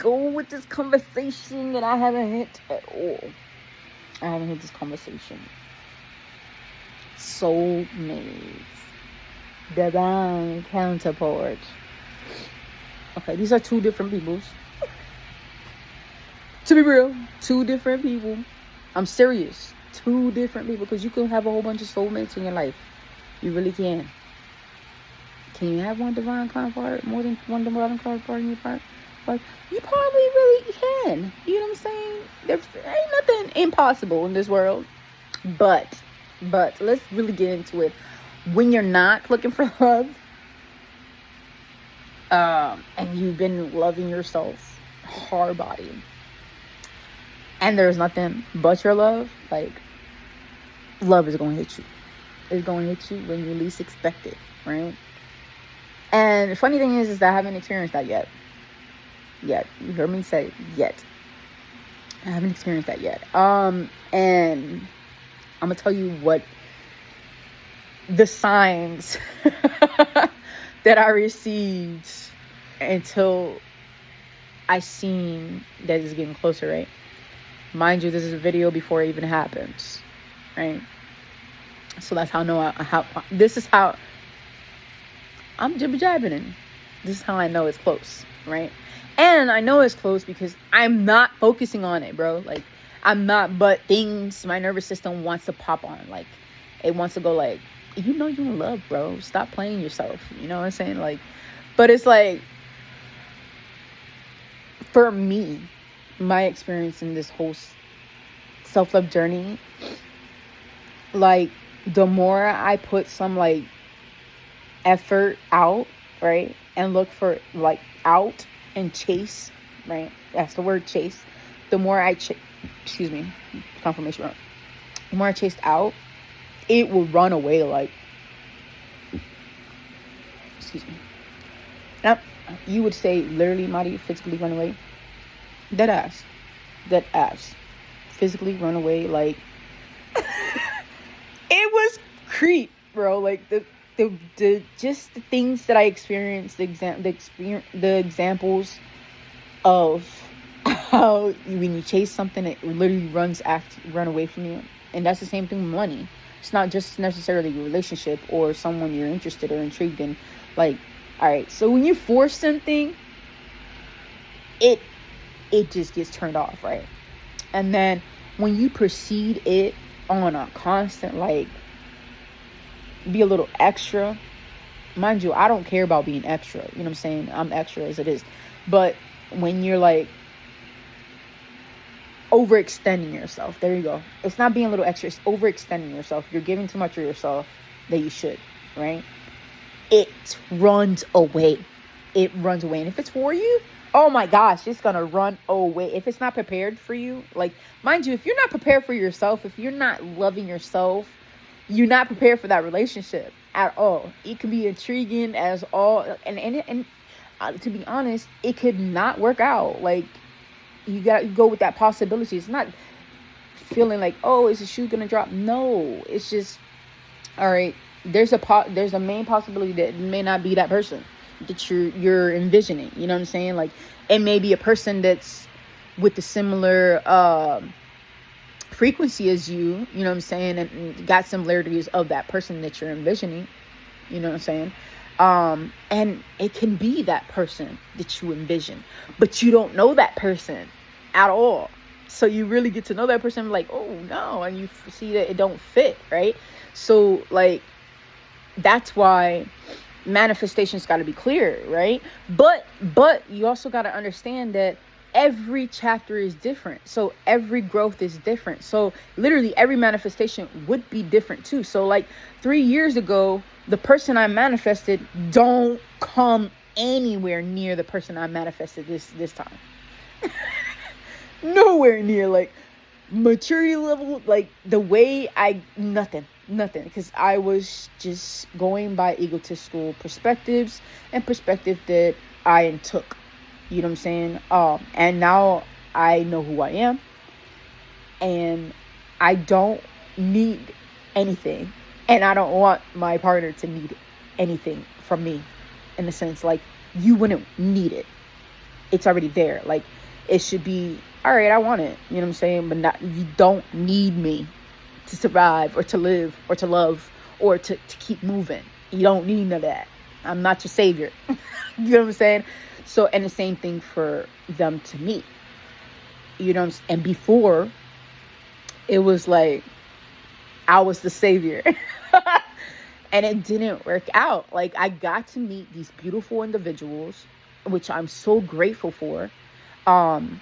go with this conversation that I haven't hit at all. I haven't hit this conversation. Soulmates. Divine counterpart. Okay, these are two different peoples. To be real, two different people. I'm serious. Two different people, because you can have a whole bunch of soulmates in your life. You really can. Can you have one divine counterpart, more than one divine counterpart in your part? Like, you probably really can. You know what I'm saying? There ain't nothing impossible in this world. But let's really get into it. When you're not looking for love, and you've been loving yourself hard body, and there's nothing but your love, like, love is going to hit you. It's going to hit you when you least expect it, right? And the funny thing is that I haven't experienced that yet. You heard me say yet. I haven't experienced that yet. And I'm gonna tell you what the signs that I received until I seen that it's getting closer, right? Mind you, this is a video before it even happens, right? So that's how I know this is how I'm jibber-jabbing in. This is how I know it's close, right? And I know it's close because I'm not focusing on it, bro. Like, I'm not, but things, my nervous system wants to pop on. Like, it wants to go like, you know you're in love, bro. Stop playing yourself. You know what I'm saying? Like, but it's like, for me, my experience in this whole self-love journey, like, the more I put some, like, effort out, right, and look for, like, out and chase, right, that's the word, chase. The more I excuse me, confirmation wrong. The more I chased out, it will run away. Like, excuse me. Now, you would say literally, Madi, physically run away. Dead ass, physically run away. Like, it was creep, bro. Like, the just the things that I experienced, the examples of how when you chase something, it literally run away from you. And that's the same thing with money. It's not just necessarily your relationship or someone you're interested or intrigued in. Like, all right, so when you force something, it just gets turned off, right? And then when you proceed it on a constant, like, be a little extra. Mind you, I don't care about being extra. You know what I'm saying? I'm extra as it is. But when you're, like, overextending yourself, there you go. It's not being a little extra. It's overextending yourself. You're giving too much of yourself that you should, right? It runs away. And if it's for you, oh my gosh, it's going to run away. If it's not prepared for you, like, mind you, if you're not prepared for yourself, if you're not loving yourself, you're not prepared for that relationship at all. It could be intriguing as all, and to be honest, it could not work out. Like, you got to go with that possibility. It's not feeling like, oh, is the shoe gonna drop? No, it's just, all right, there's a main possibility that it may not be that person that you're envisioning. You know what I'm saying? Like, it may be a person that's with the similar frequency as you know what I'm saying, and got similarities of that person that you're envisioning. You know what I'm saying? And it can be that person that you envision, but you don't know that person at all. So you really get to know that person, like, oh no, and you see that it don't fit, right? So, like, that's why manifestation's got to be clear, right? But you also got to understand that every chapter is different. So every growth is different. So literally every manifestation would be different too. So, like, 3 years ago, the person I manifested don't come anywhere near the person I manifested this time. Nowhere near. Like, maturity level, like, the way nothing, because I was just going by egotistical perspectives and perspective that I took. You know what I'm saying? And now I know who I am, and I don't need anything, and I don't want my partner to need anything from me, in the sense, like, you wouldn't need it it's already there. Like, it should be, all right, I want it. You know what I'm saying? But not, you don't need me to survive or to live or to love or to keep moving. You don't need none of that. I'm not your savior. You know what I'm saying? So, and the same thing for them to me. You know what I'm saying? And before, it was like, I was the savior. And it didn't work out. Like, I got to meet these beautiful individuals, which I'm so grateful for. And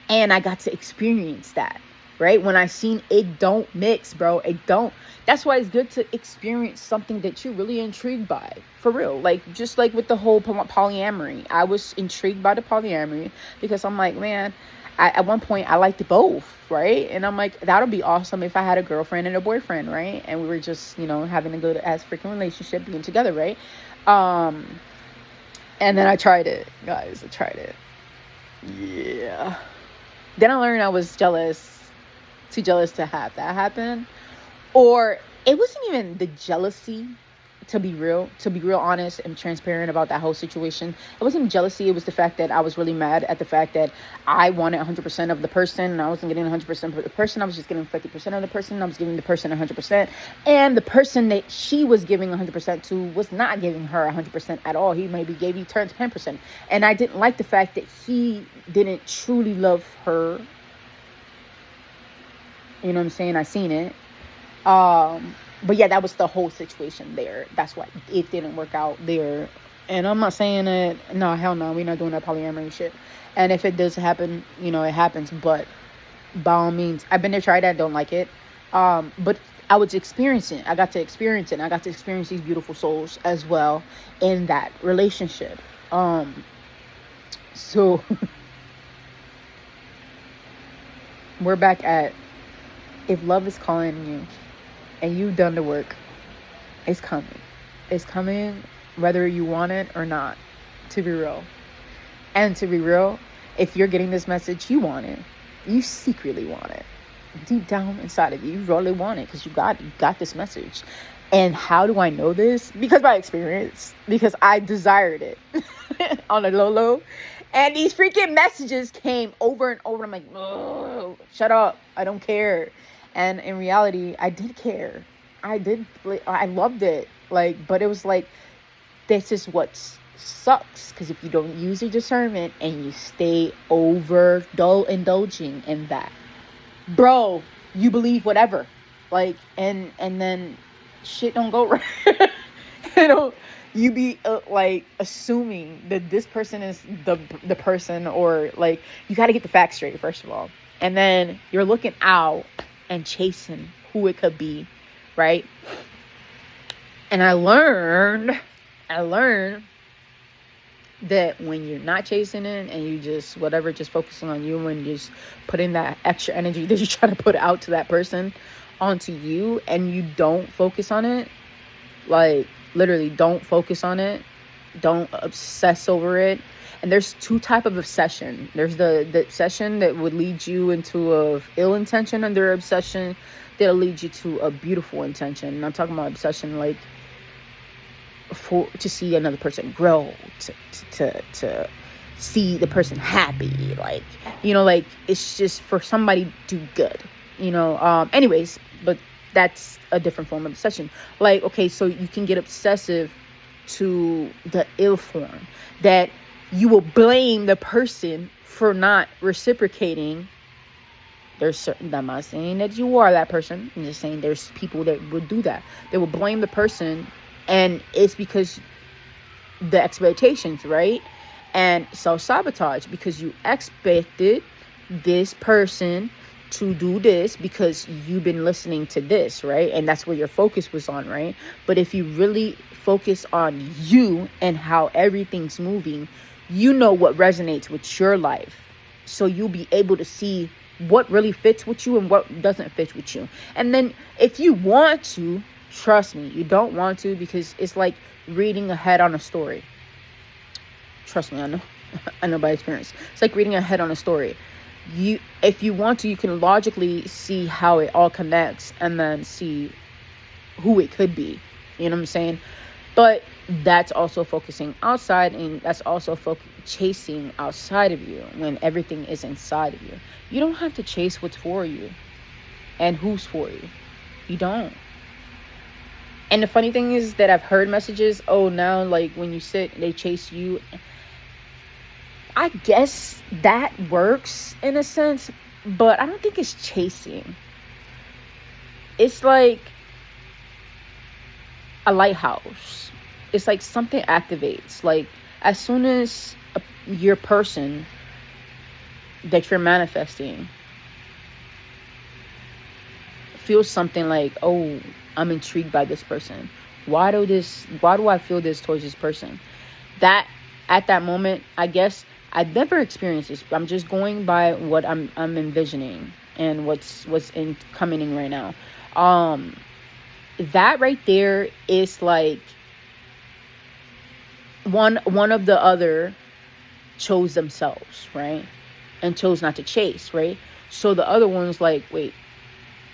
I got to experience that, right? When I seen it don't mix, bro, it don't. That's why it's good to experience something that you're really intrigued by, for real. Like, just like with the whole polyamory. I was intrigued by the polyamory because I'm like, man, at one point I liked both, right? And I'm like, that would be awesome if I had a girlfriend and a boyfriend, right? And we were just, you know, having a good ass freaking relationship, being together, right? And then I tried it, guys. I tried it. Yeah. Then I learned I was too jealous to have that happen. Or it wasn't even the jealousy, to be real honest and transparent about that whole situation. It wasn't jealousy. It was the fact that I was really mad at the fact that I wanted 100% of the person, and I wasn't getting 100% of the person. I was just getting 50% of the person. I was giving the person 100%. And the person that she was giving 100% to was not giving her 100% at all. He maybe gave you 10%. And I didn't like the fact that he didn't truly love her. You know what I'm saying? I seen it. But yeah, that was the whole situation there. That's why it didn't work out there. And I'm not saying that, no, hell no, we're not doing that polyamory shit. And if it does happen, you know, it happens. But by all means, I've been there, tried that, don't like it. But I was experiencing it. I got to experience it. And I got to experience these beautiful souls as well in that relationship. So we're back at, if love is calling you, and you've done the work, it's coming. It's coming whether you want it or not, to be real. And to be real, if you're getting this message, you want it. You secretly want it. Deep down inside of you, you really want it because you got this message. And how do I know this? Because by experience. Because I desired it on a low. And these freaking messages came over and over. I'm like, oh, shut up. I don't care. And in reality, I did care. I loved it. Like, but it was like, this is what sucks. Because if you don't use your discernment and you stay indulging in that, bro, you believe whatever. Like, and then shit don't go right. You know, you be like assuming that this person is the person, or like, you got to get the facts straight, first of all. And then you're looking out and chasing who it could be, right? And I learned that when you're not chasing it and you just focusing on you and just putting that extra energy that you try to put out to that person onto you, and you don't focus on it, like literally don't focus on it, don't obsess over it. And there's two type of obsession. There's the obsession that would lead you into a ill intention, and there's obsession that'll lead you to a beautiful intention. And I'm talking about obsession like to see another person grow, to see the person happy, like, you know, like it's just for somebody to do good, you know. Anyways, but that's a different form of obsession. Like, okay, so you can get obsessive to the ill form that you will blame the person for not reciprocating. There's certain, I'm not saying that you are that person. I'm just saying there's people that would do that. They will blame the person, and it's because the expectations, right? And self-sabotage, because you expected this person to do this because you've been listening to this, right? And that's where your focus was on, right? But if you really focus on you and how everything's moving, you know what resonates with your life. So you'll be able to see what really fits with you and what doesn't fit with you. And then if you want to, trust me, you don't want to, because it's like reading ahead on a story. Trust me, I know by experience. It's like reading ahead on a story. If you want to, you can logically see how it all connects and then see who it could be. You know what I'm saying? But that's also focusing outside, and that's also chasing outside of you when everything is inside of you. You don't have to chase what's for you and who's for you. You don't. And the funny thing is that I've heard messages, oh, now like when you sit, they chase you. I guess that works in a sense, but I don't think it's chasing. It's like a lighthouse. It's like something activates. Like as soon as your person that you're manifesting feels something like, oh, I'm intrigued by this person. Why do I feel this towards this person? That at that moment, I guess I've never experienced this. I'm just going by what I'm envisioning and what's coming in right now. That right there is like one of the other chose themselves, right? And chose not to chase, right? So the other one's like, wait,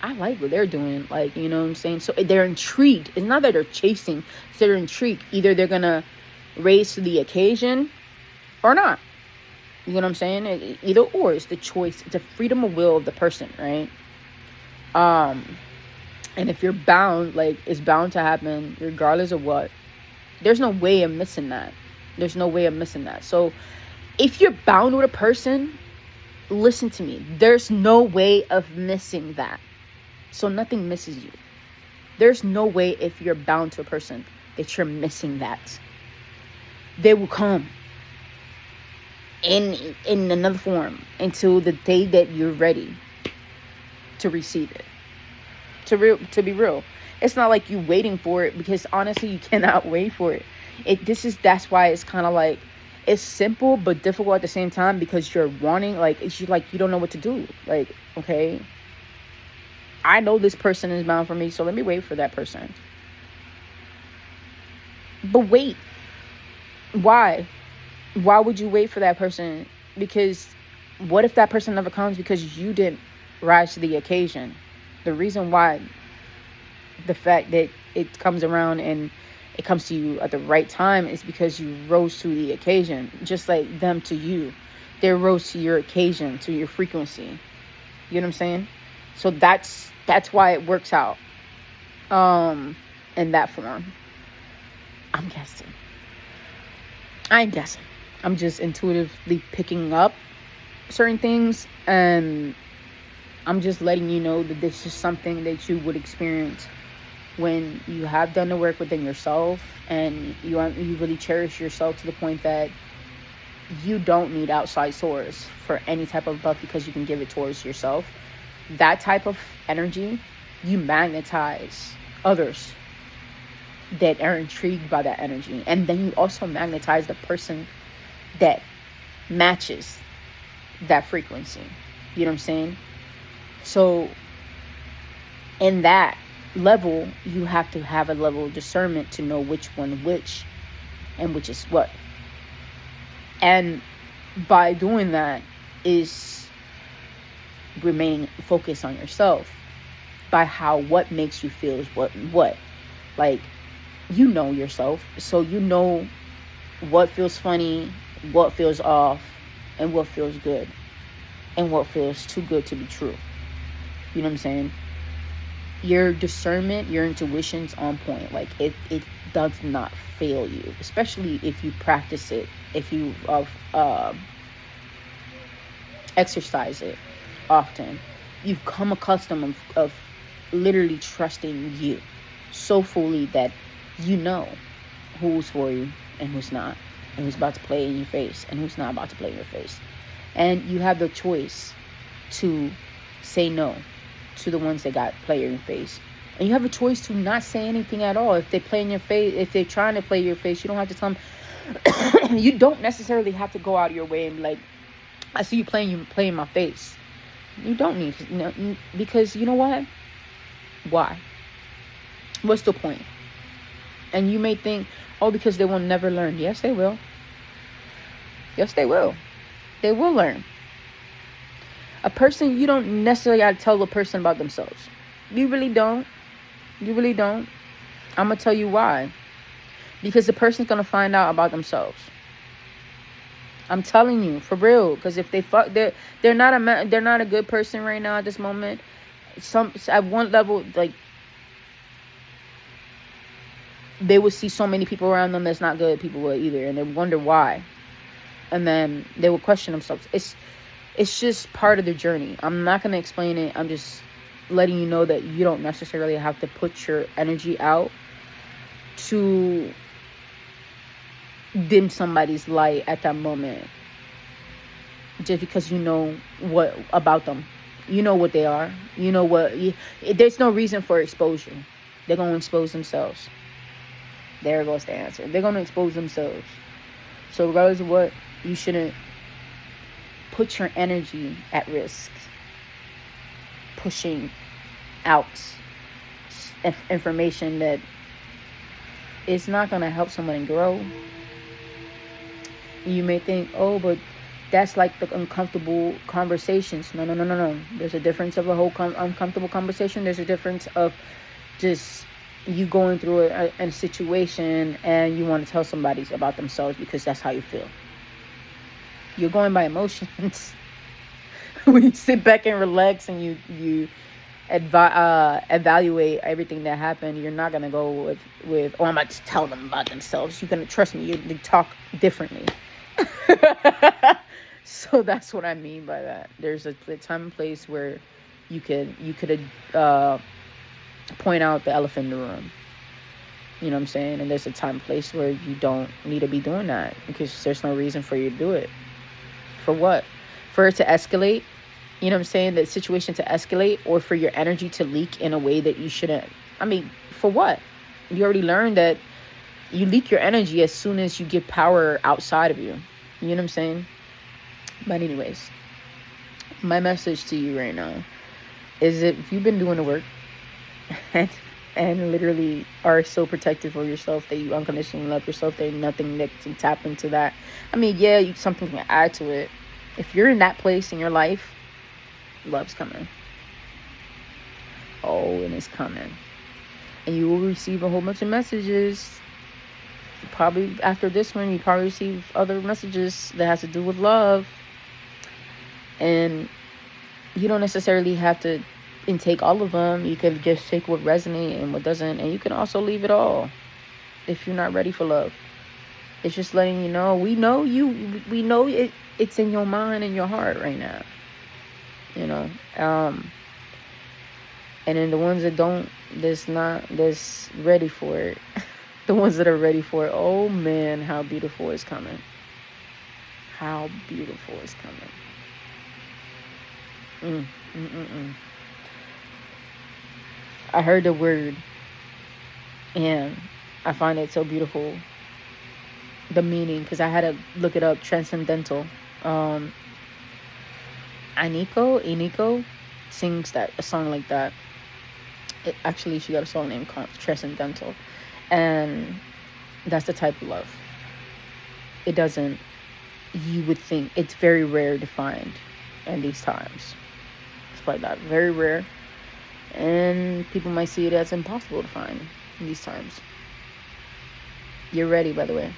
I like what they're doing. Like, you know what I'm saying? So they're intrigued. It's not that they're chasing. They're intrigued. Either they're going to raise to the occasion or not. You know what I'm saying? Either or. It's the choice. It's a freedom of will of the person, right? And if you're bound, like, it's bound to happen regardless of what. There's no way of missing that. There's no way of missing that. So if you're bound with a person, listen to me. There's no way of missing that. So nothing misses you. There's no way if you're bound to a person that you're missing that. They will come in another form until the day that you're ready to receive it. To be real. It's not like you waiting for it, because honestly you cannot wait for it. That's why it's kind of like, it's simple but difficult at the same time, because you're wanting, like, it's just like you don't know what to do. Like, okay, I know this person is bound for me, so let me wait for that person. But wait. Why? Why would you wait for that person? Because what if that person never comes because you didn't rise to the occasion? The reason why, the fact that it comes around and it comes to you at the right time, is because you rose to the occasion. Just like them to you. They rose to your occasion, to your frequency. You know what I'm saying? So that's why it works out in that form. I'm guessing. I'm just intuitively picking up certain things, and I'm just letting you know that this is something that you would experience when you have done the work within yourself, and you really cherish yourself to the point that you don't need outside source for any type of love, because you can give it towards yourself. That type of energy, you magnetize others that are intrigued by that energy. And then you also magnetize the person that matches that frequency. You know what I'm saying? So in that level, you have to have a level of discernment to know which one which and which is what. And by doing that is remaining focused on yourself, by what makes you feel is what. Like, you know yourself, so you know what feels funny, what feels off, and what feels good, and what feels too good to be true. You know what I'm saying? Your discernment, your intuition's on point. Like, it does not fail you, especially if you practice it, if you exercise it often. You've come accustomed of literally trusting you so fully that you know who's for you and who's not, and who's about to play in your face and who's not about to play in your face. And you have the choice to say no to the ones that got play in your face. And you have a choice to not say anything at all. If they play in your face, if they're trying to play your face, you don't have to tell them. You don't necessarily have to go out of your way and be like, I see you playing my face. You don't need to, because you know what? Why? What's the point? And you may think, oh, because they will never learn. Yes, they will. Yes, they will. They will learn. A person, you don't necessarily got to tell a person about themselves. You really don't. You really don't. I'm going to tell you why. because the person's gonna find out about themselves. I'm telling you, for real. Because if they fuck, they're not they're not a good person right now at this moment. Some at one level, like, they would see so many people around them that's not good people would either, and they wonder why, and then they will question themselves. It's just part of the journey. I'm not gonna explain it. I'm just letting you know that you don't necessarily have to put your energy out to dim somebody's light at that moment, just because you know what about them, you know what they are, you know what there's no reason for exposure. They're going to expose themselves. There goes the answer. They're going to expose themselves. So regardless of what, you shouldn't put your energy at risk pushing out information that is not going to help someone grow. You may think, oh, but that's like the uncomfortable conversations. No. There's a difference of a whole uncomfortable conversation. There's a difference of just you going through a situation and you want to tell somebody about themselves because that's how you feel. You're going by emotions. When you sit back and relax and you evaluate everything that happened, you're not gonna go with oh, I'm about to tell them about themselves. You're gonna trust me. You talk differently. So that's what I mean by that. There's a time and place where you could point out the elephant in the room. You know what I'm saying? And there's a time and place where you don't need to be doing that because there's no reason for you to do it. For what? For it to escalate? You know what I'm saying? The situation to escalate, or for your energy to leak in a way that you shouldn't. I mean, for what? You already learned that you leak your energy as soon as you give power outside of you. You know what I'm saying? But anyways, my message to you right now is that if you've been doing the work and literally are so protective of yourself that you unconditionally love yourself, there's nothing that can tap into that. I mean, yeah, something can add to it. If you're in that place in your life, love's coming. Oh, and it's coming. And you will receive a whole bunch of messages. Probably after this one, you probably receive other messages that has to do with love. And you don't necessarily have to intake all of them. You can just take what resonates and what doesn't. And you can also leave it all if you're not ready for love. It's just letting you know, we know it. It's in your mind and your heart right now. You know, and then the ones that don't, that's ready for it. The ones that are ready for it, oh man, how beautiful is coming. How beautiful is coming. I heard the word and I find it so beautiful, the meaning, because I had to look it up. Transcendental. Iniko sings a song like that. Actually, she got a song named Transcendental, and that's the type of love. It doesn't. You would think it's very rare to find in these times. It's like that, very rare, and people might see it as impossible to find in these times. You're ready, by the way.